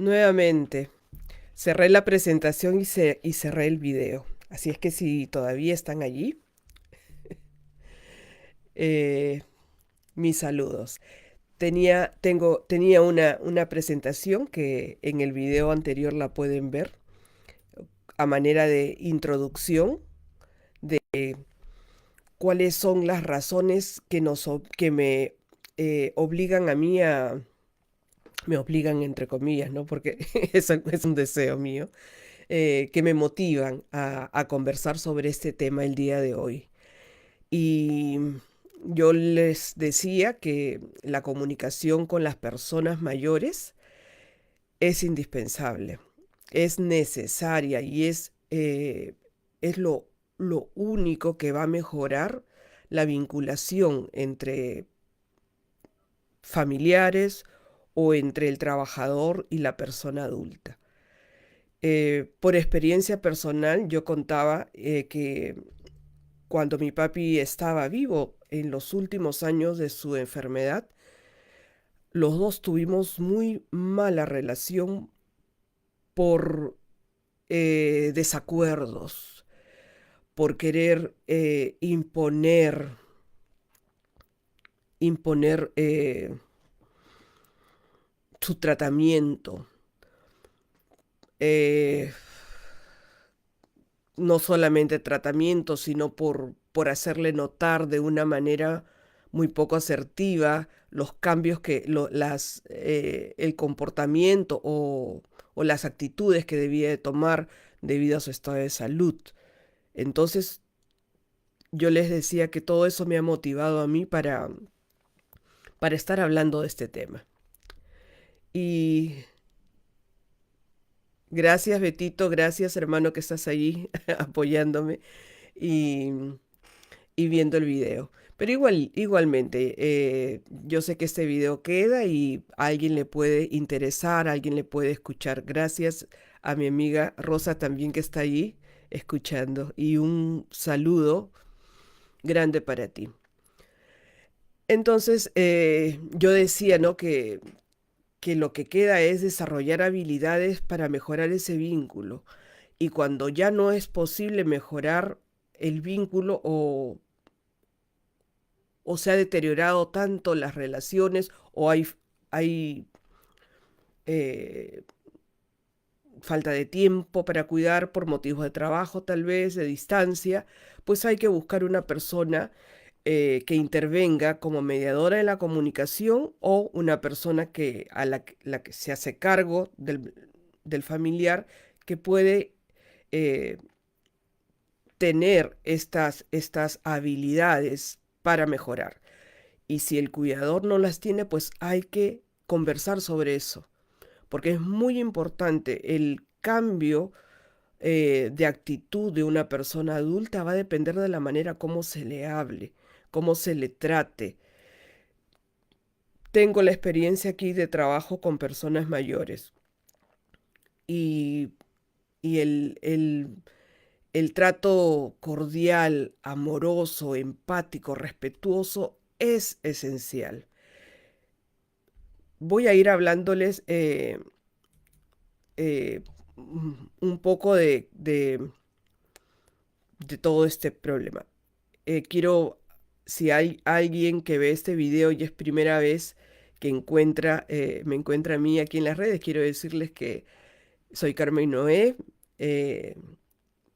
Nuevamente, cerré la presentación y cerré el video. Así es que si todavía están allí, eh, mis saludos. Tenía una presentación que en el video anterior la pueden ver a manera de introducción de cuáles son las razones que me obligan a mí me obligan entre comillas, ¿no? Porque es un deseo mío, que me motivan a conversar sobre este tema el día de hoy. Y yo les decía que la comunicación con las personas mayores es indispensable, es necesaria y es lo único que va a mejorar la vinculación entre familiares o entre el trabajador y la persona adulta. Por experiencia personal, yo contaba que cuando mi papi estaba vivo, en los últimos años de su enfermedad, los dos tuvimos muy mala relación por desacuerdos, por querer imponer su tratamiento. Eh, no solamente tratamiento, sino por hacerle notar de una manera muy poco asertiva los cambios el comportamiento o las actitudes que debía de tomar debido a su estado de salud. Entonces yo les decía que todo eso me ha motivado a mí para estar hablando de este tema. Y gracias, Betito, gracias, hermano, que estás allí apoyándome y, y viendo el video. Pero igualmente, yo sé que este video queda y a alguien le puede interesar, a alguien le puede escuchar. Gracias a mi amiga Rosa también que está allí escuchando. Y un saludo grande para ti. Entonces, yo decía, ¿no? Que lo que queda es desarrollar habilidades para mejorar ese vínculo. Y cuando ya no es posible mejorar el vínculo o se ha deteriorado tanto las relaciones o hay eh, falta de tiempo para cuidar por motivos de trabajo tal vez, de distancia, pues hay que buscar una persona que intervenga como mediadora de la comunicación o una persona la que se hace cargo del familiar que puede eh, tener estas habilidades para mejorar. Y si el cuidador no las tiene, pues hay que conversar sobre eso, porque es muy importante el cambio de actitud de una persona adulta va a depender de la manera como se le hable, cómo se le trate. Tengo la experiencia aquí de trabajo con personas mayores y, y el trato cordial, amoroso, empático, respetuoso es esencial. Voy a ir hablándoles eh, un poco de todo este problema. Quiero, si hay alguien que ve este video y es primera vez que me encuentra a mí aquí en las redes, quiero decirles que soy Carmen Noé, eh,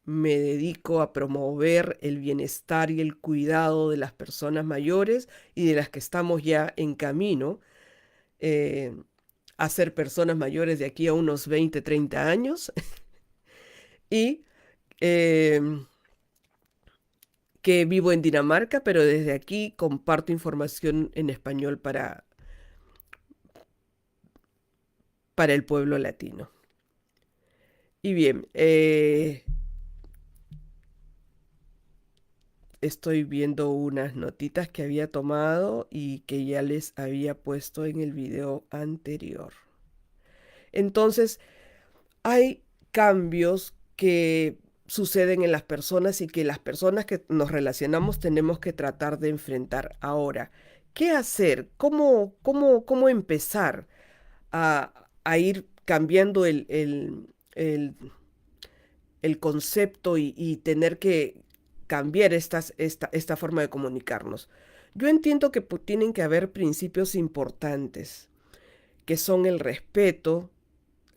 me dedico a promover el bienestar y el cuidado de las personas mayores y de las que estamos ya en camino eh, a ser personas mayores de aquí a unos 20, 30 años. Y eh, que vivo en Dinamarca, pero desde aquí comparto información en español para el pueblo latino. Y bien, estoy viendo unas notitas que había tomado y que ya les había puesto en el video anterior. Entonces, hay cambios que suceden en las personas y que las personas que nos relacionamos tenemos que tratar de enfrentar. Ahora, ¿qué hacer? ¿Cómo empezar a ir cambiando el concepto y tener que cambiar esta forma de comunicarnos. Yo entiendo que tienen que haber principios importantes, que son el respeto,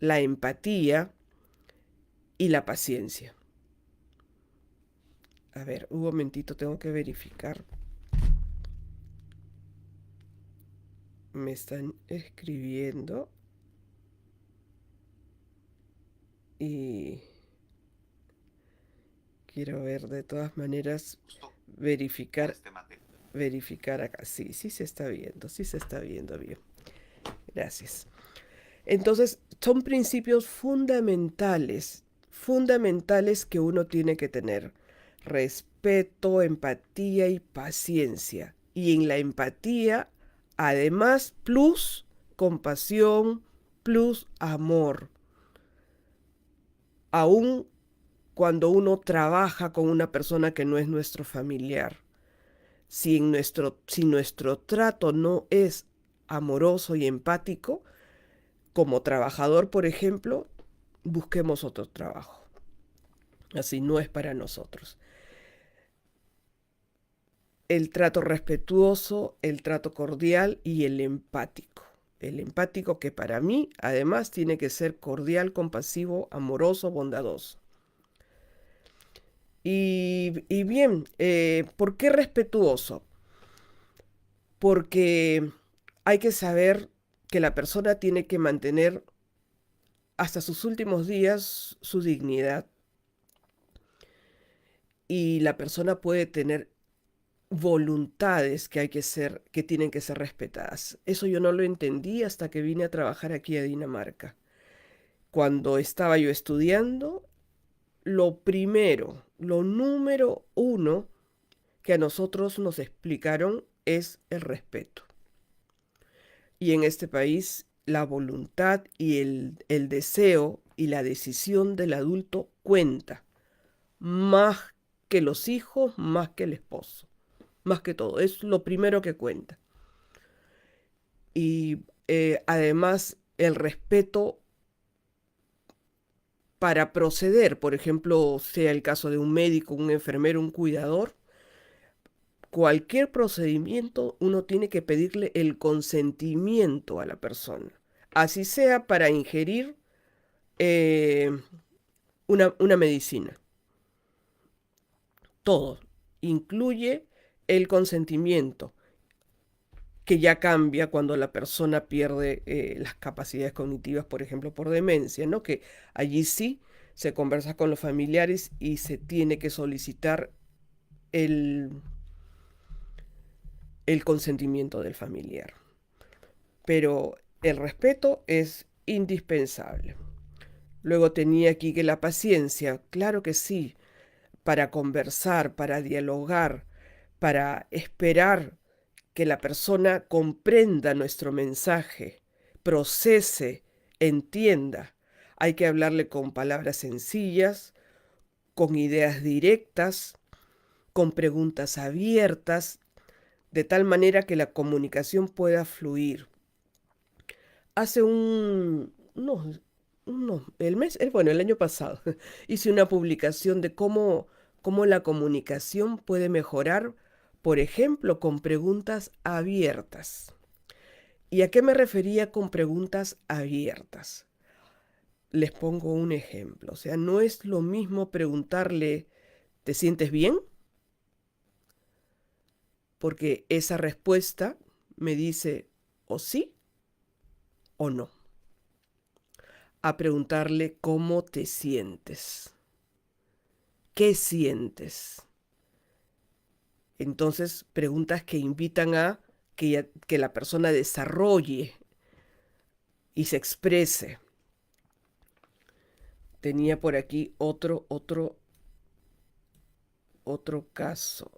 la empatía y la paciencia. A ver, un momentito, tengo que verificar. Me están escribiendo y quiero ver de todas maneras, verificar acá. Sí, sí se está viendo, sí se está viendo bien. Gracias. Entonces, son principios fundamentales, fundamentales que uno tiene que tener. Respeto, empatía y paciencia. Y en la empatía, además, plus compasión, plus amor. Aún cuando uno trabaja con una persona que no es nuestro familiar. Si nuestro trato no es amoroso y empático, como trabajador, por ejemplo, busquemos otro trabajo. Así no es para nosotros. El trato respetuoso, el trato cordial y el empático. El empático que para mí, además, tiene que ser cordial, compasivo, amoroso, bondadoso. Y bien, ¿por qué respetuoso? Porque hay que saber que la persona tiene que mantener hasta sus últimos días su dignidad. Y la persona puede tener voluntades que tienen que ser respetadas. Eso yo no lo entendí hasta que vine a trabajar aquí a Dinamarca. Cuando estaba yo estudiando, lo primero, lo número uno que a nosotros nos explicaron es el respeto. Y en este país, la voluntad y el deseo y la decisión del adulto cuenta, más que los hijos, más que el esposo, más que todo. Es lo primero que cuenta. Y además el respeto para proceder, por ejemplo, sea el caso de un médico, un enfermero, un cuidador, cualquier procedimiento uno tiene que pedirle el consentimiento a la persona, así sea para ingerir eh, una medicina. Todo incluye el consentimiento, que ya cambia cuando la persona pierde las capacidades cognitivas, por ejemplo, por demencia, ¿no? Que allí sí se conversa con los familiares y se tiene que solicitar el, el consentimiento del familiar. Pero el respeto es indispensable. Luego tenía aquí que la paciencia, claro que sí, para conversar, para dialogar, para esperar que la persona comprenda nuestro mensaje, procese, entienda. Hay que hablarle con palabras sencillas, con ideas directas, con preguntas abiertas, de tal manera que la comunicación pueda fluir. Hace el año pasado, hice una publicación de cómo la comunicación puede mejorar, por ejemplo, con preguntas abiertas. ¿Y a qué me refería con preguntas abiertas? Les pongo un ejemplo. O sea, no es lo mismo preguntarle, ¿te sientes bien? Porque esa respuesta me dice o sí o no. A preguntarle cómo te sientes. ¿Qué sientes? Entonces, preguntas que invitan a que la persona desarrolle y se exprese. Tenía por aquí otro caso.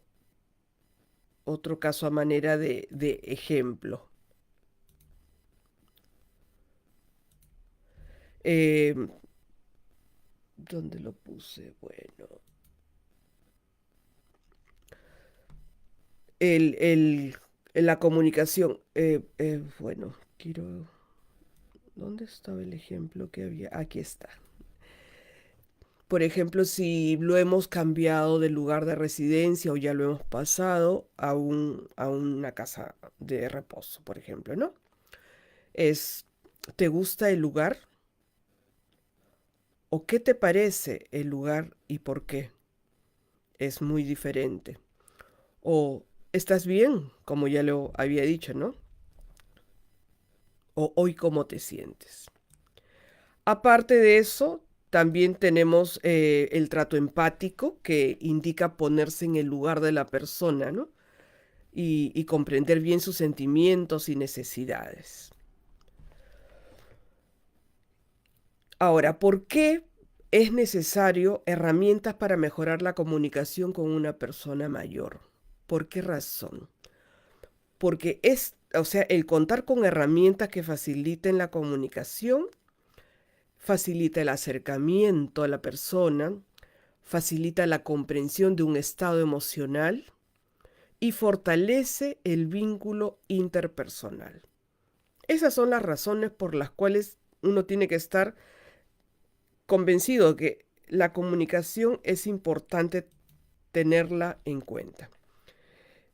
Otro caso a manera de ejemplo. Eh, ¿Dónde lo puse? Bueno. El, la comunicación. Bueno, quiero ¿Dónde estaba el ejemplo que había? Aquí está. Por ejemplo, si lo hemos cambiado de lugar de residencia o ya lo hemos pasado a una casa de reposo, por ejemplo, ¿no? Es, ¿te gusta el lugar? ¿O qué te parece el lugar y por qué? Es muy diferente. O ¿estás bien? Como ya lo había dicho, ¿no? O hoy cómo te sientes. Aparte de eso, también tenemos el trato empático, que indica ponerse en el lugar de la persona, ¿no? Y comprender bien sus sentimientos y necesidades. Ahora, ¿por qué es necesario herramientas para mejorar la comunicación con una persona mayor? ¿Por qué razón? Porque o sea, el contar con herramientas que faciliten la comunicación, facilita el acercamiento a la persona, facilita la comprensión de un estado emocional y fortalece el vínculo interpersonal. Esas son las razones por las cuales uno tiene que estar convencido de que la comunicación es importante tenerla en cuenta.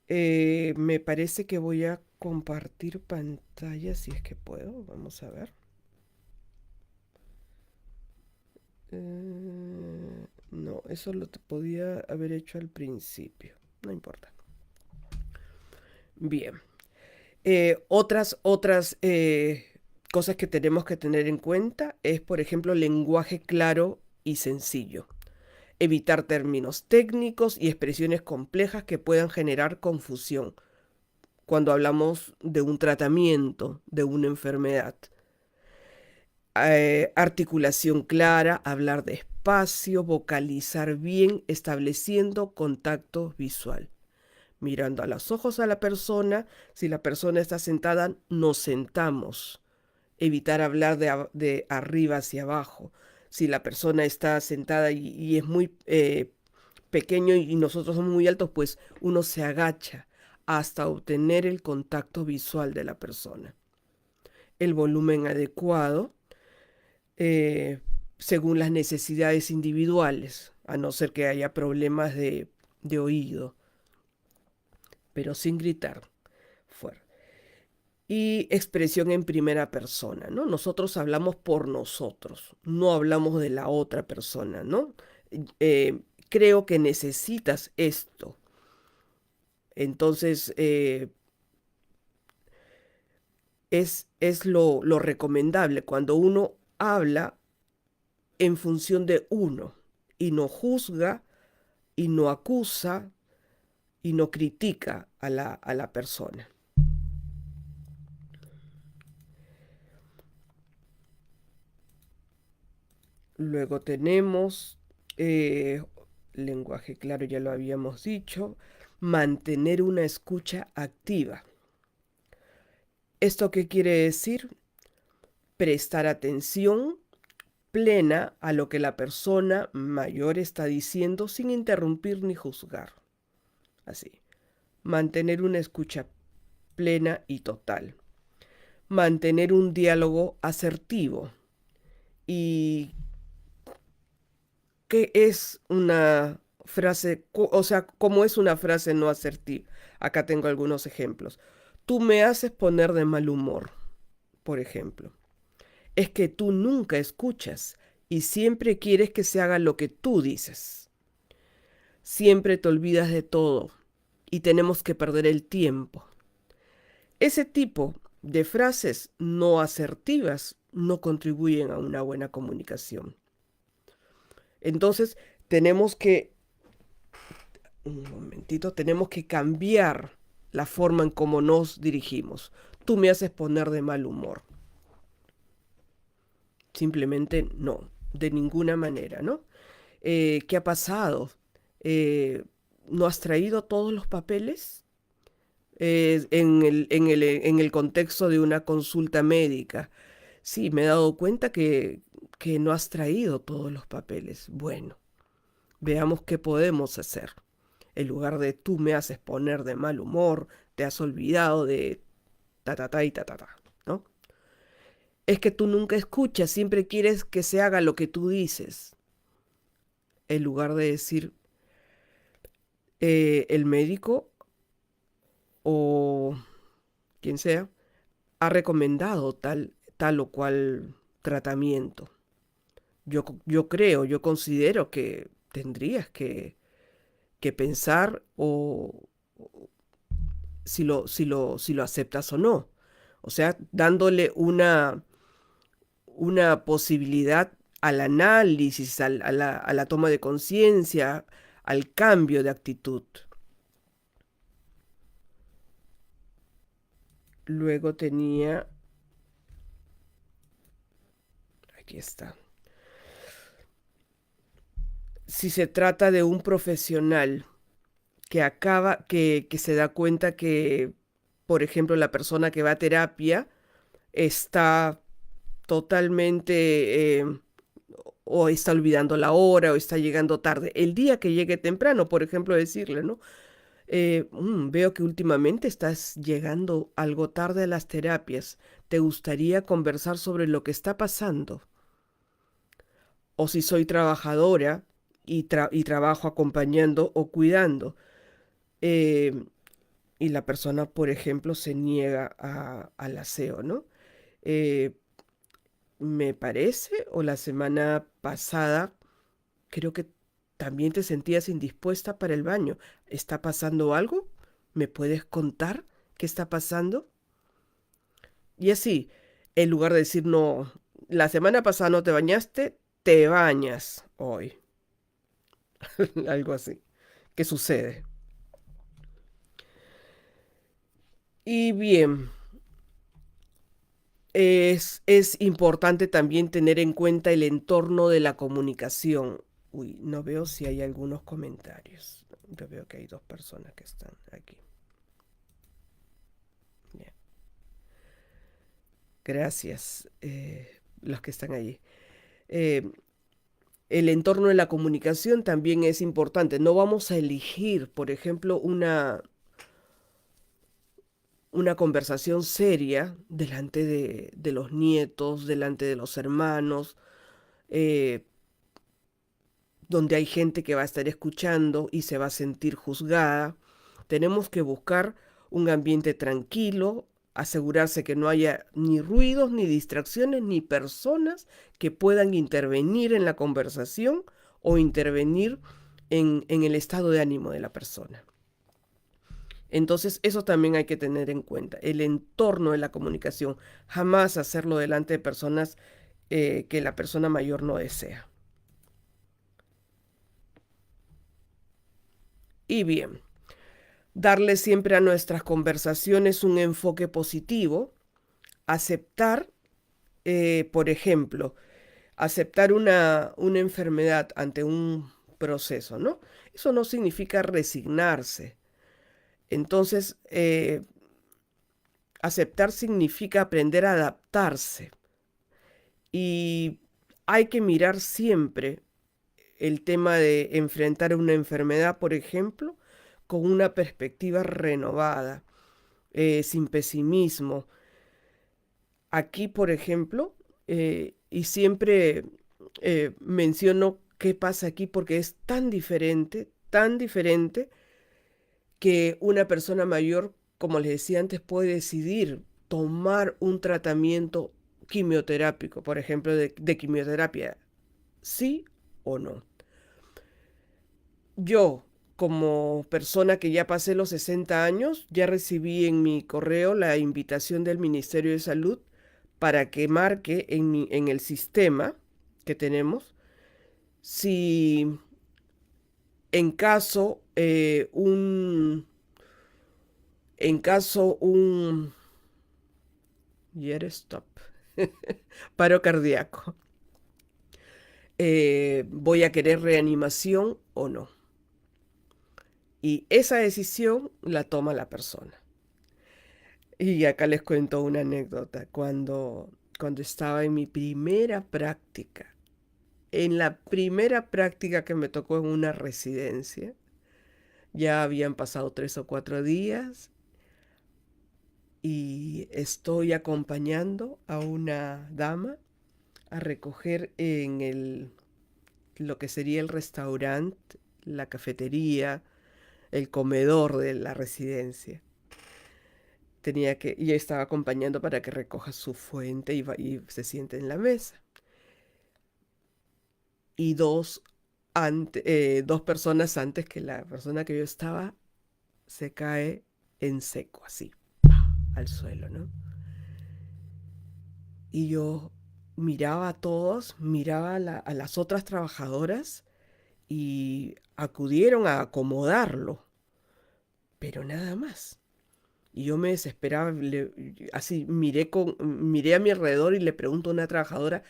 Me parece que voy a compartir pantalla si es que puedo. Vamos a ver. No, eso lo podía haber hecho al principio. No importa. Bien. Otras cosas que tenemos que tener en cuenta es, por ejemplo, lenguaje claro y sencillo. Evitar términos técnicos y expresiones complejas que puedan generar confusión cuando hablamos de un tratamiento, de una enfermedad. Articulación clara, hablar despacio, vocalizar bien, estableciendo contacto visual. Mirando a los ojos a la persona, si la persona está sentada, nos sentamos. Evitar hablar de arriba hacia abajo. Si la persona está sentada y es muy pequeño y nosotros somos muy altos, pues uno se agacha hasta obtener el contacto visual de la persona. El volumen adecuado, eh, según las necesidades individuales, a no ser que haya problemas de oído, pero sin gritar fuerte. Y expresión en primera persona, ¿no? Nosotros hablamos por nosotros, no hablamos de la otra persona, ¿no? Creo que necesitas esto. Entonces, es lo recomendable cuando uno habla en función de uno y no juzga y no acusa y no critica a la persona. Luego tenemos lenguaje claro, ya lo habíamos dicho, mantener una escucha activa. ¿Esto qué quiere decir? Prestar atención plena a lo que la persona mayor está diciendo sin interrumpir ni juzgar. Así, mantener una escucha plena y total. Mantener un diálogo asertivo. ¿Y qué es una frase? O sea, ¿cómo es una frase no asertiva? Acá tengo algunos ejemplos. Tú me haces poner de mal humor, por ejemplo. Es que tú nunca escuchas y siempre quieres que se haga lo que tú dices. Siempre te olvidas de todo y tenemos que perder el tiempo. Ese tipo de frases no asertivas no contribuyen a una buena comunicación. Entonces, un momentito, tenemos que cambiar la forma en cómo nos dirigimos. Tú me haces poner de mal humor. Simplemente no, de ninguna manera, ¿no? ¿Qué ha pasado? Eh, ¿No has traído todos los papeles? En el contexto de una consulta médica. Sí, me he dado cuenta que no has traído todos los papeles. Bueno, veamos qué podemos hacer. En lugar de tú me haces poner de mal humor, te has olvidado de ta ta ta y ta ta ta, ¿no? es que tú nunca escuchas, siempre quieres que se haga lo que tú dices, en lugar de decir el médico o quien sea ha recomendado tal o cual tratamiento. Yo creo, yo considero que tendrías que pensar o si lo aceptas o no. O sea, dándole una posibilidad al análisis, a la toma de conciencia, al cambio de actitud. Luego tenía, aquí está, si se trata de un profesional que se da cuenta que, por ejemplo, la persona que va a terapia está totalmente o está olvidando la hora o está llegando tarde. El día que llegue temprano, por ejemplo, decirle, ¿no? Veo que últimamente estás llegando algo tarde a las terapias. ¿Te gustaría conversar sobre lo que está pasando? O si soy trabajadora y trabajo acompañando o cuidando. eh, y la persona, por ejemplo, se niega al aseo, ¿no? Eh, Me parece, o la semana pasada, creo que también te sentías indispuesta para el baño. ¿Está pasando algo? ¿Me puedes contar qué está pasando? Y así, en lugar de decir, no, la semana pasada no te bañaste, te bañas hoy. Algo así. ¿Qué sucede? Y bien, es importante también tener en cuenta el entorno de la comunicación. Uy, no veo si hay algunos comentarios. Yo veo que hay dos personas que están aquí. Bien. Gracias, los que están allí. Eh, el entorno de la comunicación también es importante. No vamos a elegir, por ejemplo, una conversación seria delante de los nietos, delante de los hermanos, eh, donde hay gente que va a estar escuchando y se va a sentir juzgada. Tenemos que buscar un ambiente tranquilo, asegurarse que no haya ni ruidos, ni distracciones, ni personas que puedan intervenir en la conversación o intervenir en el estado de ánimo de la persona. Entonces, eso también hay que tener en cuenta, el entorno de la comunicación. Jamás hacerlo delante de personas que la persona mayor no desea. Y bien, darle siempre a nuestras conversaciones un enfoque positivo, aceptar, por ejemplo, aceptar una enfermedad ante un proceso, ¿no? Eso no significa resignarse. Entonces, aceptar significa aprender a adaptarse y hay que mirar siempre el tema de enfrentar una enfermedad, por ejemplo, con una perspectiva renovada, sin pesimismo. Aquí, por ejemplo, y siempre menciono qué pasa aquí porque es tan diferente que una persona mayor, como les decía antes, puede decidir tomar un tratamiento quimioterápico, por ejemplo, de quimioterapia, sí o no. Yo, como persona que ya pasé los 60 años, ya recibí en mi correo la invitación del Ministerio de Salud para que marque en el sistema que tenemos si en caso en caso stop, paro cardíaco, voy a querer reanimación o no. Y esa decisión la toma la persona. Y acá les cuento una anécdota. Cuando estaba en mi primera práctica, en la primera práctica que me tocó en una residencia, ya habían pasado 3 o 4 días y estoy acompañando a una dama a recoger en lo que sería el restaurante, la cafetería, el comedor de la residencia. Y estaba acompañando para que recoja su fuente y se siente en la mesa. Y dos personas antes que la persona que yo estaba se cae en seco, así, al suelo, ¿no? Y yo miraba a todos, miraba a las otras trabajadoras y acudieron a acomodarlo, pero nada más. Y yo me desesperaba, así miré a mi alrededor y le pregunto a una trabajadora,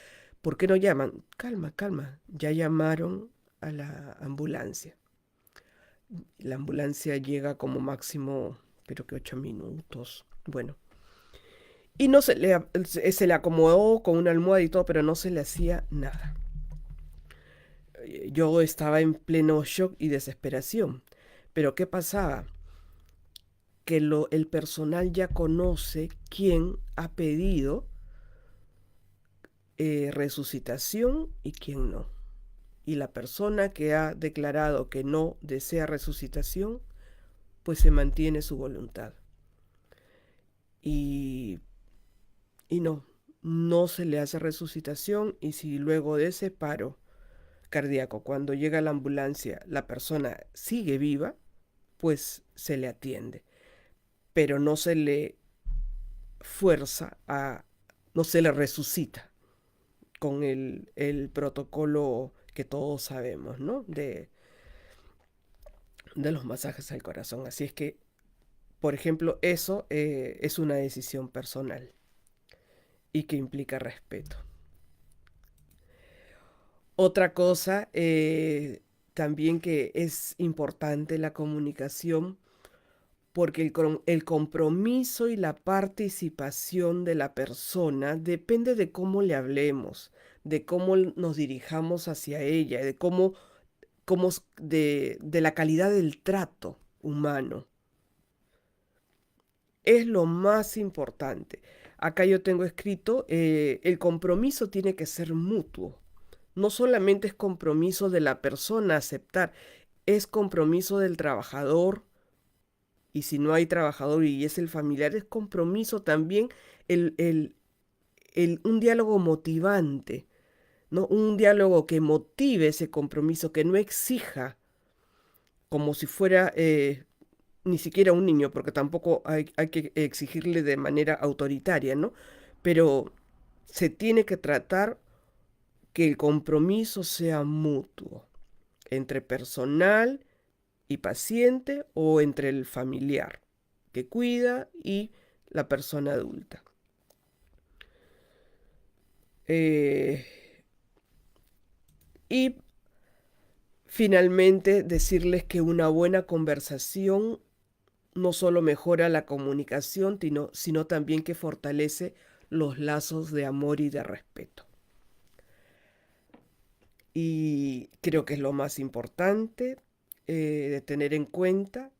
¿por qué no llaman? Calma, calma, ya llamaron a la ambulancia. La ambulancia llega como máximo, creo que 8 minutos. Bueno, y no se le acomodó con una almohada y todo, pero no se le hacía nada. Yo estaba en pleno shock y desesperación. Pero ¿qué pasaba? Que el personal ya conoce quién ha pedido resucitación y quién no. Y la persona que ha declarado que no desea resucitación, pues se mantiene su voluntad. Y, y no se le hace resucitación, y si luego de ese paro cardíaco, cuando llega la ambulancia, la persona sigue viva, pues se le atiende, pero no se le fuerza no se le resucita con el protocolo que todos sabemos, ¿no? De los masajes al corazón. Así es que, por ejemplo, eso es una decisión personal y que implica respeto. Otra cosa también que es importante la comunicación, porque el compromiso y la participación de la persona depende de cómo le hablemos, de cómo nos dirijamos hacia ella, de la calidad del trato humano. Es lo más importante. Acá yo tengo escrito, el compromiso tiene que ser mutuo. No solamente es compromiso de la persona aceptar, es compromiso del trabajador, y si no hay trabajador y es el familiar, es compromiso también el, el, un diálogo motivante, ¿no? Un diálogo que motive ese compromiso, que no exija como si fuera ni siquiera un niño, porque tampoco hay que exigirle de manera autoritaria, ¿no? Pero se tiene que tratar que el compromiso sea mutuo entre personal y paciente, o entre el familiar que cuida y la persona adulta. Eh, y finalmente decirles que una buena conversación no solo mejora la comunicación, sino también que fortalece los lazos de amor y de respeto. Y creo que es lo más importante de tener en cuenta,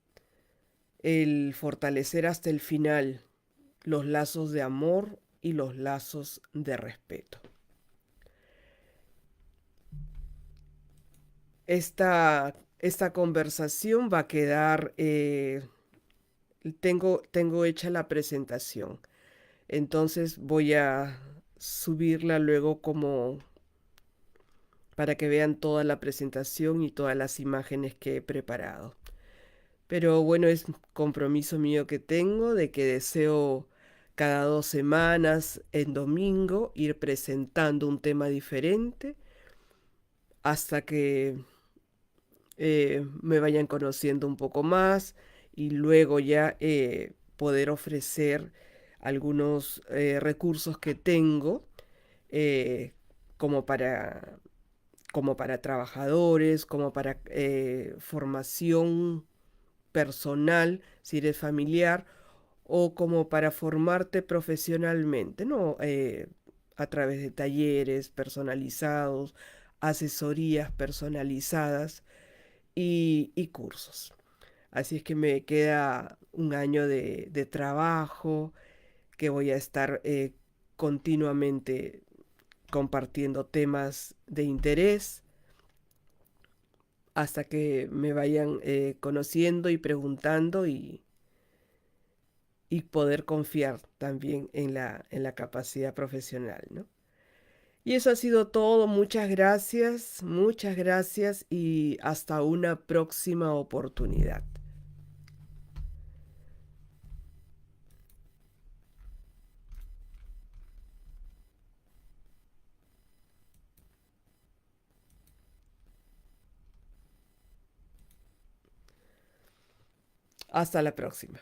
el fortalecer hasta el final los lazos de amor y los lazos de respeto. Esta conversación va a quedar, tengo hecha la presentación, entonces voy a subirla luego como para que vean toda la presentación y todas las imágenes que he preparado. Pero bueno, es un compromiso mío que tengo, de que deseo cada 2 semanas, en domingo, ir presentando un tema diferente hasta que me vayan conociendo un poco más, y luego ya poder ofrecer algunos recursos que tengo eh, como para, como para trabajadores, como para formación personal, si eres familiar, o como para formarte profesionalmente, ¿no? A través de talleres personalizados, asesorías personalizadas y cursos. Así es que me queda un año de trabajo, que voy a estar continuamente compartiendo temas de interés hasta que me vayan conociendo y preguntando y poder confiar también en la capacidad profesional, ¿no? Y eso ha sido todo. Muchas gracias y hasta una próxima oportunidad. Hasta la próxima.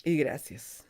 Y gracias.